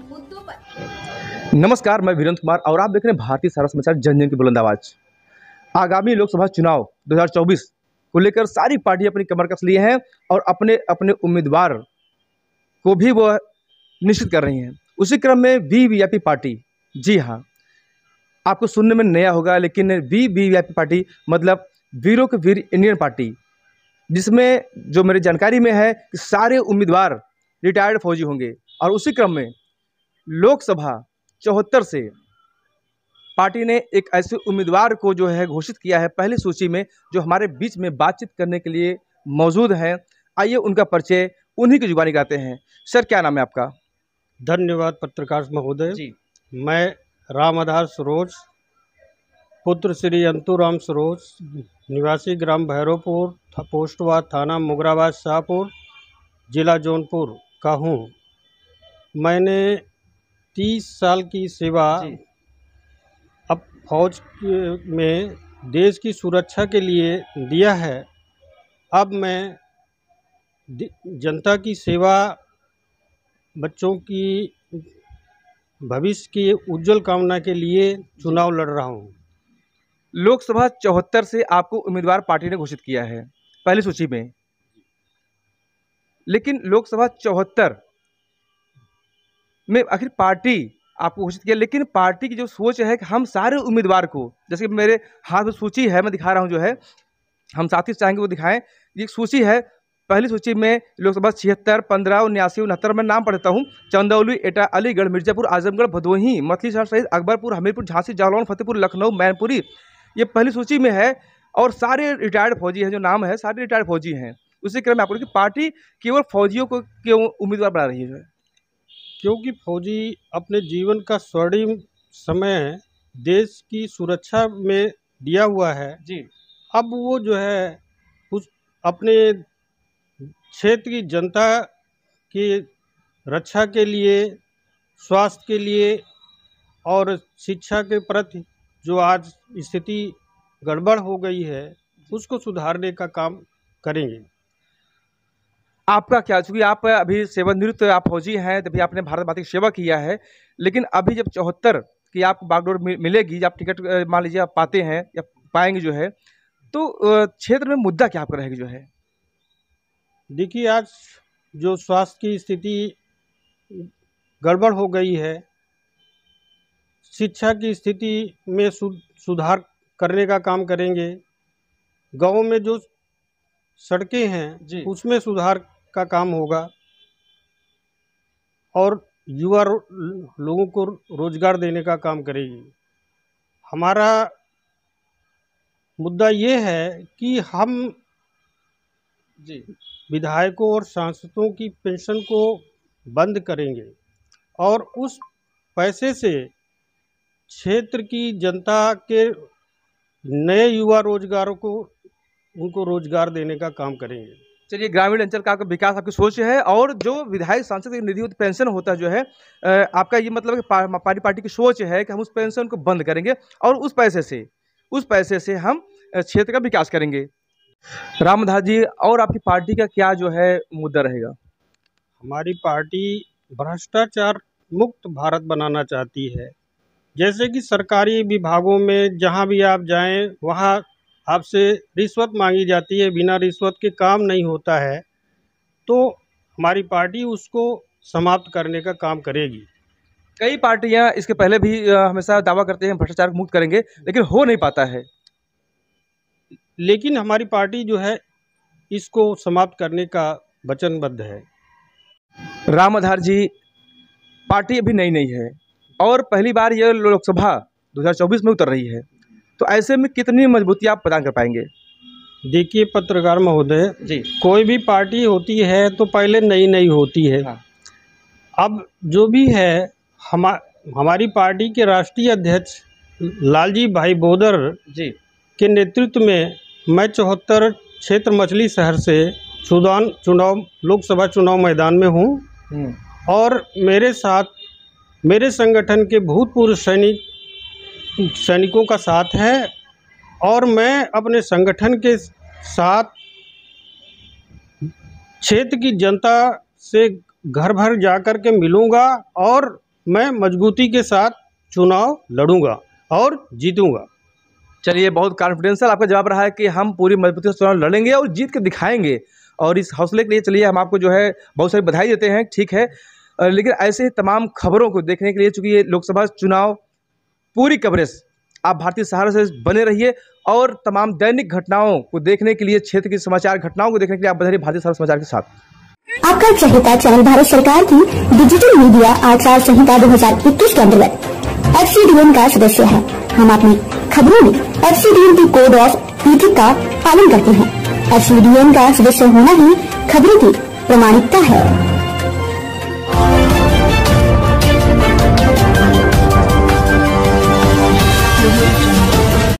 मुद्दों पर। नमस्कार, मैं वीरेंद्र कुमार और आप देख रहे हैं भारतीय सारा समाचार जन जन की बुलंद आवाज। आगामी लोकसभा चुनाव 2024 को लेकर सारी पार्टियां अपनी कमर कस लिए हैं और अपने अपने उम्मीदवार को भी वो निश्चित कर रही हैं। उसी क्रम में वीवीआईपी पार्टी, जी हाँ, आपको सुनने में नया होगा, लेकिन वीवीआईपी पार्टी मतलब वीरों के वीर इंडियन पार्टी, जिसमें जो मेरी जानकारी में है कि सारे उम्मीदवार रिटायर्ड फौजी होंगे। और उसी क्रम में लोकसभा 74 से पार्टी ने एक ऐसे उम्मीदवार को जो है घोषित किया है पहली सूची में, जो हमारे बीच में बातचीत करने के लिए मौजूद हैं। आइए उनका परिचय उन्हीं की जुबानी गाते हैं। सर, क्या नाम है आपका? धन्यवाद पत्रकार महोदय जी। मैं रामआधार सरोज, पुत्र श्री अंतुराम सरोज, निवासी ग्राम भैरवपुर, पोस्टवाद थाना मुगराबाद शाहपुर, जिला जौनपुर का हूँ। मैंने 30 साल की सेवा अब फौज में देश की सुरक्षा के लिए दिया है। अब मैं जनता की सेवा, बच्चों की भविष्य की उज्जवल कामना के लिए चुनाव लड़ रहा हूँ। लोकसभा 74 से आपको उम्मीदवार पार्टी ने घोषित किया है पहली सूची में, लेकिन लोकसभा 74 में आखिर पार्टी आपको घोषित किया, लेकिन पार्टी की जो सोच है कि हम सारे उम्मीदवार को, जैसे कि मेरे हाथ में सूची है, मैं दिखा रहा हूं, जो है हम साथी चाहेंगे वो दिखाएं। ये सूची है, पहली सूची में लोकसभा 76, 15, 79, 69 में नाम पढ़ता हूँ। चंदौली, एटा, अलीगढ़, मिर्जापुर, आजमगढ़, भदोही, मछलीशहर सहित अकबरपुर, हमीरपुर, झांसी, जालौन, फतेहपुर, लखनऊ, मैनपुरी, ये पहली सूची में है। और सारे रिटायर्ड फौजी हैं, जो नाम है सारे रिटायर्ड फौजी हैं। उसी क्रम में आपको कि पार्टी केवल फौजियों को क्यों उम्मीदवार बना रही है? क्योंकि फौजी अपने जीवन का स्वर्णिम समय देश की सुरक्षा में दिया हुआ है जी। अब वो जो है उस अपने क्षेत्र की जनता की रक्षा के लिए, स्वास्थ्य के लिए और शिक्षा के प्रति जो आज स्थिति गड़बड़ हो गई है, उसको सुधारने का काम करेंगे। आपका क्या, चूंकि आप अभी सेवानिवृत्त आप फौजी हैं, तभी आपने भारत माता की सेवा किया है, लेकिन अभी जब 74 की आपको बागडोर मिलेगी, जब आप टिकट मान लीजिए आप पाते हैं या पाएंगे जो है, तो क्षेत्र में मुद्दा क्या आपका रहेगा जो है? देखिए, आज जो स्वास्थ्य की स्थिति गड़बड़ हो गई है, शिक्षा की स्थिति में सुधार करने का काम करेंगे। गाँव में जो सड़कें हैं उसमें सुधार का काम होगा और युवा लोगों को रोजगार देने का काम करेगी। हमारा मुद्दा ये है कि हम विधायकों और सांसदों की पेंशन को बंद करेंगे और उस पैसे से क्षेत्र की जनता के नए युवा रोजगारों को उनको रोजगार देने का काम करेंगे। चलिए, ग्रामीण अंचल का आपका विकास आपकी सोच है, और जो विधायक सांसद की निधि पेंशन होता है जो है, आपका ये मतलब कि पार्टी की सोच है कि हम उस पेंशन को बंद करेंगे और उस पैसे से हम क्षेत्र का विकास करेंगे। रामदास जी, और आपकी पार्टी का क्या जो है मुद्दा रहेगा? हमारी पार्टी भ्रष्टाचार मुक्त भारत बनाना चाहती है। जैसे कि सरकारी विभागों में जहां भी आप जाएं, वहां आपसे रिश्वत मांगी जाती है, बिना रिश्वत के काम नहीं होता है। तो हमारी पार्टी उसको समाप्त करने का काम करेगी। कई पार्टियां इसके पहले भी हमेशा दावा करते हैं भ्रष्टाचार मुक्त करेंगे, लेकिन हो नहीं पाता है। लेकिन हमारी पार्टी जो है इसको समाप्त करने का वचनबद्ध है। रामआधार जी, पार्टी अभी नई है और पहली बार यह लोकसभा 2024 में उतर रही है, तो ऐसे में कितनी मजबूती आप प्रदान कर पाएंगे? देखिए पत्रकार महोदय जी, कोई भी पार्टी होती है तो पहले नई होती है। हाँ। अब जो भी है, हमारी पार्टी के राष्ट्रीय अध्यक्ष लालजी भाई बोदर जी के नेतृत्व में मैं 74 क्षेत्र मछलीशहर से लोकसभा चुनाव मैदान में हूँ और मेरे साथ मेरे संगठन के भूतपूर्व सैनिकों का साथ है और मैं अपने संगठन के साथ क्षेत्र की जनता से घर भर जाकर के मिलूंगा और मैं मजबूती के साथ चुनाव लड़ूंगा और जीतूंगा। चलिए, बहुत कॉन्फिडेंशियल आपका जवाब रहा है कि हम पूरी मजबूती से चुनाव लड़ेंगे और जीत के दिखाएंगे। और इस हौसले के लिए चलिए हम आपको जो है बहुत सारी बधाई देते हैं, ठीक है। लेकिन ऐसे ही तमाम खबरों को देखने के लिए, चूँकि ये लोकसभा चुनाव पूरी कवरेज आप भारतीय सहारा से बने रहिए और तमाम दैनिक घटनाओं को देखने के लिए, क्षेत्र की समाचार घटनाओं को देखने के लिए आप बने रहिए भारतीय सहारा समाचार के साथ। आपका चहेता चैनल भारत सरकार की डिजिटल मीडिया आचार संहिता 2021 के अंतर्गत FCDN का सदस्य है। हम अपनी खबरों में FCDN की कोड ऑफ इथिक्स का पालन करते हैं। FCDN का सदस्य होना ही खबरों की प्रमाणिकता है।